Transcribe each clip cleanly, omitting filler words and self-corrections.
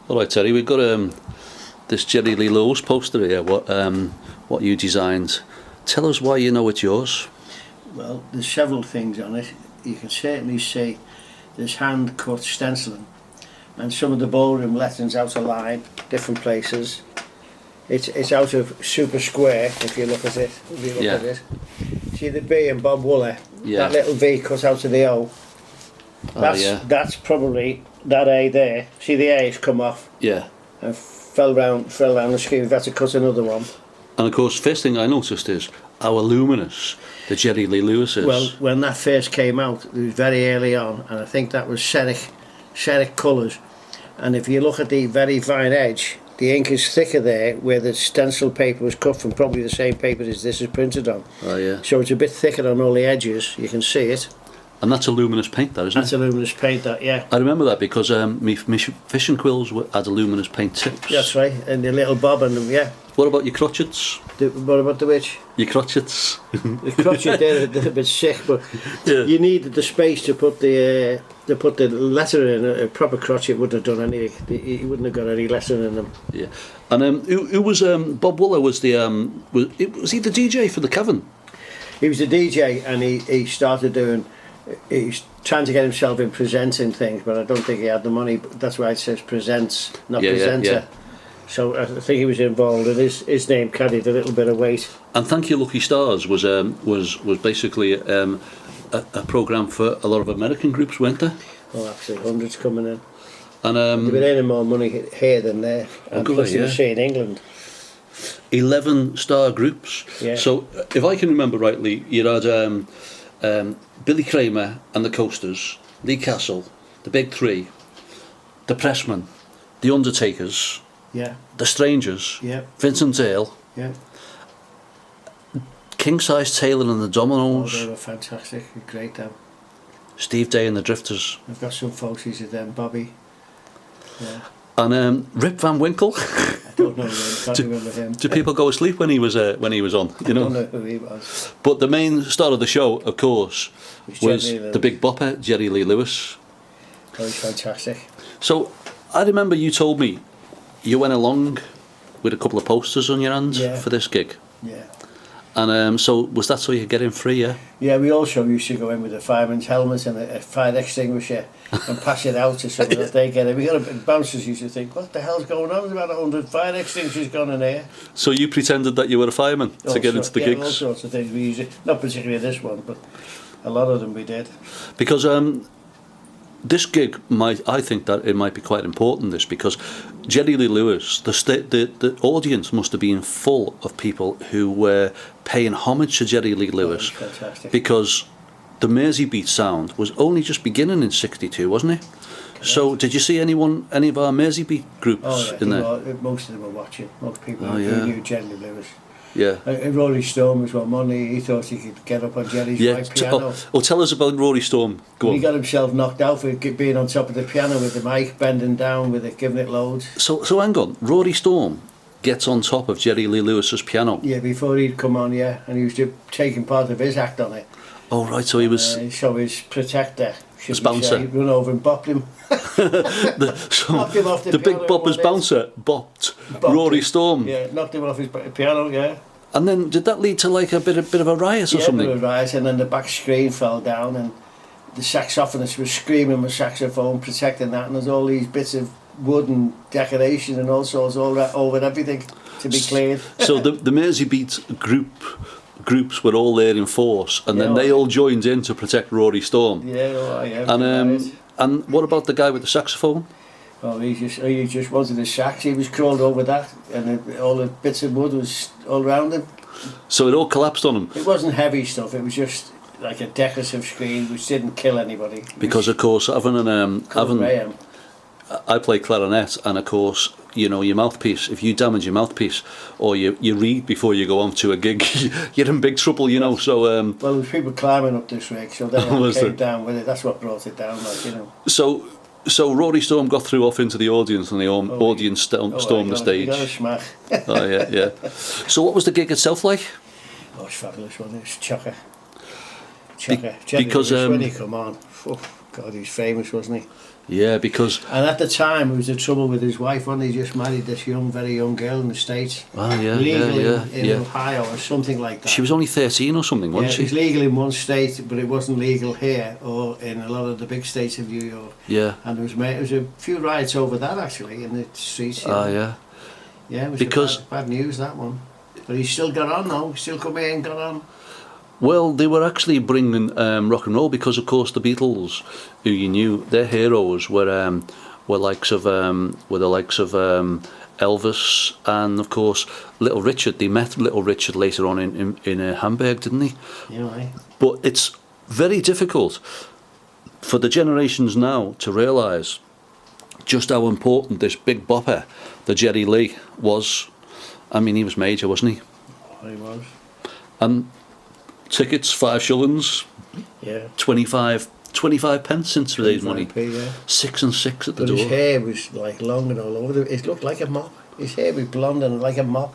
All right, Terry, we've got this Jerry Lee Lewis poster here. What you designed? Tell us why you know it's yours. Well, there's several things on it. You can certainly see there's hand-cut stenciling, and some of the ballroom letterings out of line, different places. It's out of super square. If you look at it, at it. See the B in Bob Wooler. That little V cut out of the O. That's probably that A there. See the A has come off. Yeah. And fell round the screen. We've had to cut another one. And of course, first thing I noticed is how luminous the Jerry Lee Lewis is. Well, when that first came out, it was very early on, and I think that was Ceric colours. And if you look at the very fine edge, the ink is thicker there, where the stencil paper was cut from probably the same paper as this is printed on. Oh yeah. So it's a bit thicker on all the edges. You can see it. And that's a luminous paint, that, isn't it? That's a luminous paint, that, yeah. I remember that because my fishing quills had a luminous paint tips. That's right, and the little bob on them, yeah. What about your crotchets? What about the which? Your crotchets. The crotchet they're a bit sick, but you needed the space to put the letter in. A proper crotchet wouldn't have done any. He wouldn't have got any letter in them. Yeah, and who was Bob Wooler? Was he the DJ for the Cavern? He was the DJ, and he started doing. He's trying to get himself in presenting things, but I don't think he had the money. That's why it says presents, not presenter. Yeah. So I think he was involved, and his name carried a little bit of weight. And Thank You Lucky Stars was basically a programme for a lot of American groups, weren't there? Oh, actually, hundreds coming in. And they've been earning more money here than there. And plus, you see in England. 11-star groups. Yeah. So if I can remember rightly, you had Billy Kramer and the Coasters, Lee Castle, the Big Three, the Pressmen, the Undertakers. Yeah. The Strangers. Yeah. Vincent Dale. Yeah. King Size Taylor and the Dominoes. Oh, they were fantastic. Great, them. Steve Day and the Drifters. I've got some photos of them, Bobby. Yeah. And Rip Van Winkle. I don't know him. Can't remember him. Do people go asleep when he was on? You know. I don't know who he was. But the main star of the show, of course, was the Big Bopper, Jerry Lee Lewis. Oh, he's fantastic. So I remember you told me you went along with a couple of posters on your hand for this gig. Yeah. And so was that so you could get in free, yeah? Yeah, we also used to go in with a fireman's helmet and a fire extinguisher and pass it out to someone that they get it. We got bouncers used to think, what the hell's going on? There's about 100 fire extinguishers gone in here. So you pretended that you were a fireman to get into the gigs? All sorts of things we used it. Not particularly this one, but a lot of them we did. Because this gig I think that it might be quite important, this, because Jerry Lee Lewis, the audience must have been full of people who were paying homage to Jerry Lee Lewis. Fantastic. Because the Merseybeat sound was only just beginning in '62, wasn't it? Correct. So did you see any of our Merseybeat groups in there? Most of them were watching. Most people who knew Jerry Lee Lewis. Yeah. Rory Storm was one Monday. He thought he could get up on Jerry's white piano. Tell us about Rory Storm. Go on. He got himself knocked out for being on top of the piano with the mic, bending down with it, giving it loads. So hang on. Rory Storm gets on top of Jerry Lee Lewis's piano. Yeah, before he'd come on, and he was taking part of his act on it. Oh right, so he was. So his protector, his bouncer, run over and bopped him. Knocked him off the big bopper's bouncer bopped Rory Storm. Yeah, knocked him off his piano. Yeah. And then did that lead to like a bit of a riot or something? Yeah, a bit of a riot, and then the back screen fell down, and the saxophonist was screaming with saxophone, protecting that, and there's all these bits of wood and decoration and all sorts all over everything to be cleared. So the Merseybeat groups were all there in force, and then they all joined in to protect Rory Storm. And what about the guy with the saxophone? Well, he just wanted the sax. He was crawled over that, and all the bits of wood was all around him. So it all collapsed on him. It wasn't heavy stuff. It was just like a decorative screen which didn't kill anybody. Because of course, I play clarinet, and of course, you know, your mouthpiece. If you damage your mouthpiece, or you read before you go on to a gig, you're in big trouble, you know. So well, there was people climbing up this rig, so they came down with it. That's what brought it down, like, you know. So Rory Storm got through off into the audience, and the audience stormed the stage. He got a smack. Oh yeah. So what was the gig itself like? Oh, it's fabulous, wasn't it? It's chocker. Because when he come on, oh God, he was famous, wasn't he? Yeah, because And at the time, it was the trouble with his wife when he just married this very young girl in the States. Legally in Ohio or something like that. She was only 13 or something, wasn't she? It was legal in one state, but it wasn't legal here or in a lot of the big states of New York. Yeah. And there was a few riots over that actually in the streets. Yeah. Yeah, it was because bad news, that one. But he still got on though. He still come here and got on. Well, they were actually bringing rock and roll because, of course, the Beatles, who you knew, their heroes were the likes of Elvis and, of course, Little Richard. They met Little Richard later on in Hamburg, didn't they? Yeah, right. But it's very difficult for the generations now to realise just how important this big bopper, the Jerry Lee, was. I mean, he was major, wasn't he? Oh, he was. And tickets, 5 shillings. Yeah. 25 pence in today's money. Yeah. 6 and 6 at the door. His hair was like long and all over. It looked like a mop. His hair was blonde and like a mop.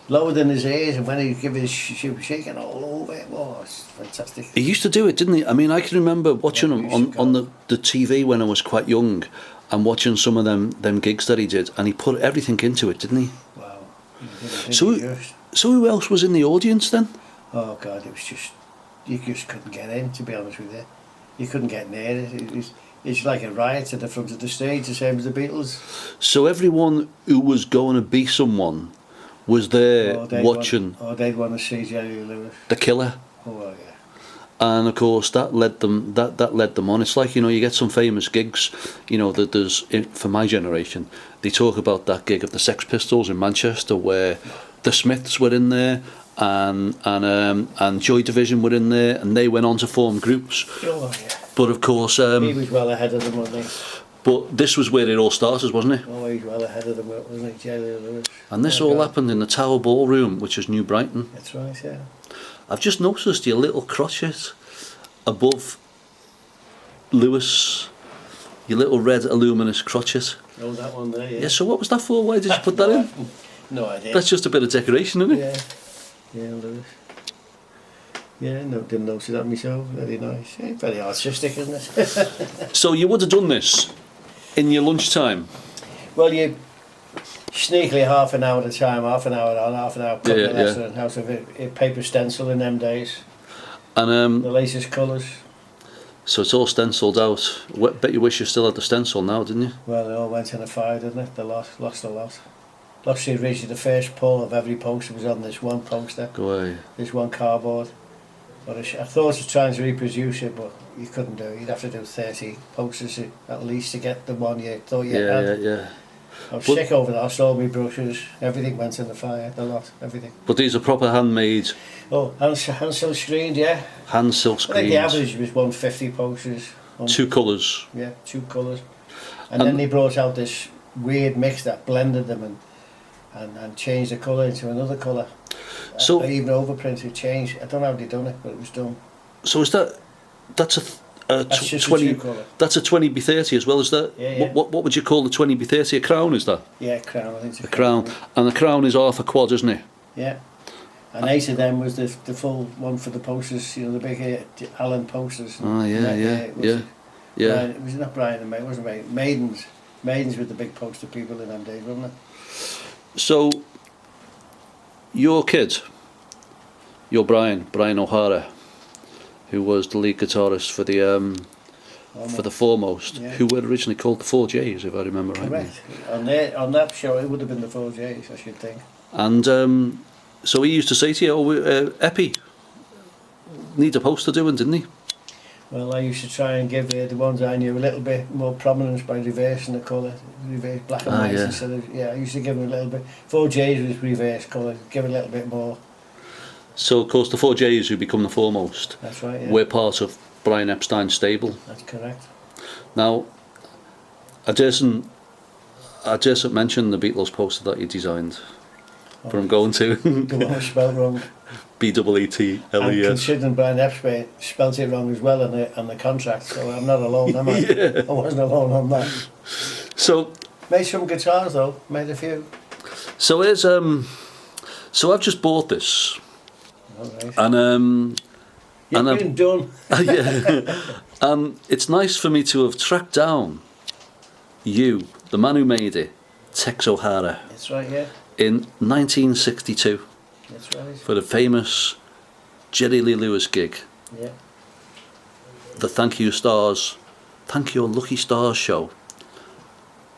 Lower than his ears, and when he'd give his she was shaking all over. It was fantastic. He used to do it, didn't he? I mean, I can remember watching him on the TV when I was quite young and watching some of them gigs that he did, and he put everything into it, didn't he? Wow. So who else was in the audience then? Oh God, it was just, you just couldn't get in, to be honest with you. You couldn't get near it. It's like a riot at the front of the stage, the same as the Beatles. So everyone who was going to be someone was there watching. They'd want to see Jerry Lee Lewis. The Killer. Oh yeah. And of course that led them on. It's like, you get some famous gigs, that there's, for my generation, they talk about that gig of the Sex Pistols in Manchester where the Smiths were in there and Joy Division were in there, and they went on to form groups. Oh yeah. But of course, he was well ahead of them, wasn't he? But this was where it all started, wasn't it? Oh, he was well ahead of them, wasn't he, Jerry Lee Lewis? And this all happened in the Tower Ballroom, which is New Brighton. That's right, yeah. I've just noticed your little crotchet above Lewis, your little red luminous crotchet. Oh, that one there, yeah. Yeah, so what was that for? Why did you put that in? No idea. That's just a bit of decoration, isn't it? Yeah. Yeah, Lewis. Yeah, no, didn't notice that myself. Very nice. Yeah, very artistic, isn't it? So you would have done this in your lunchtime? Well, you sneakily half an hour at a time, half an hour on, half an hour putting the lesson out of it, paper stencil in them days. And the latest colours. So it's all stenciled out. Bet you wish you still had the stencil now, didn't you? Well, it all went in a fire, didn't it? They lost a lot. Lost the original, the first pull of every poster was on this one poster. Go away. This one cardboard. But I thought of trying to reproduce it, but you couldn't do it. You'd have to do 30 posters at least to get the one you thought you had. Yeah. I was sick over that. I sold my brushes. Everything went in the fire. The lot. Everything. But these are proper handmade. Oh, hand silk screened, yeah. Hand silk screened. I think the average was 150 posters. 2 colours. Yeah, 2 colours. And then they brought out this weird mix that blended them and changed the colour into another colour. So even overprinted, changed. I don't know how they done it, but it was done. So is that's just 20? A colour. That's a 20B30 as well as that. Yeah. What would you call the 20B30? A crown, is that? Yeah, crown. I think it's a crown. And the crown is half a quad, isn't it? Yeah. And 8 of them was the full one for the posters. The big Allen posters. Oh yeah. It was not Brian and May. It wasn't Maidens. Maidens were the big poster people in them days, wasn't it? So, your kid, your Brian O'Hara, who was the lead guitarist for the Foremost, who were originally called the 4Js, if I remember rightly. Correct. On that show, it would have been the 4Js, I should think. And so he used to say to you, Epi, need a poster doing, didn't he? Well, I used to try and give the ones I knew a little bit more prominence by reversing the colour, reverse black and white instead of, I used to give them a little bit. 4Js was reverse colour, give it a little bit more. So, of course, the 4Js who become the Foremost, that's right, yeah. Were part of Brian Epstein's stable. That's correct. Now, I daresn't mention the Beatles poster that he designed, but I'm going to. The one was spelled wrong. B-E-E-T-L-E-S. And considering Brian Epstein spelt it wrong as well on the contract, so I'm not alone, am I? Yeah. I wasn't alone on that. So made some guitars though, made a few. So here's so I've just bought this. Right. And You've been done. yeah. It's nice for me to have tracked down you, the man who made it, Tex O'Hara, That's right, yeah. in 1962 That's right. for the famous Jerry Lee Lewis gig, Yeah. the Thank You Lucky Stars show,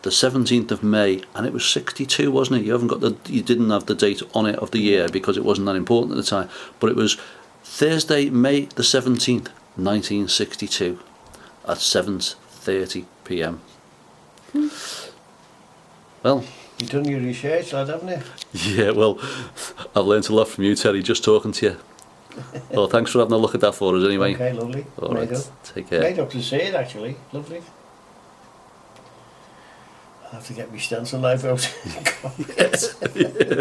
the 17th of May, and it was 62, wasn't it? You didn't have the date on it of the year because it wasn't that important at the time, but it was Thursday, May the 17th, 1962 at 7:30 p.m. Well, You've done your research, lad, haven't you? yeah, well, I've learnt a lot from you, Terry, just talking to you. Well, thanks for having a look at that for us anyway. Okay, lovely. All Made right, up. take care. Made up to see it, actually. Lovely. I'll have to get my stencil knife out.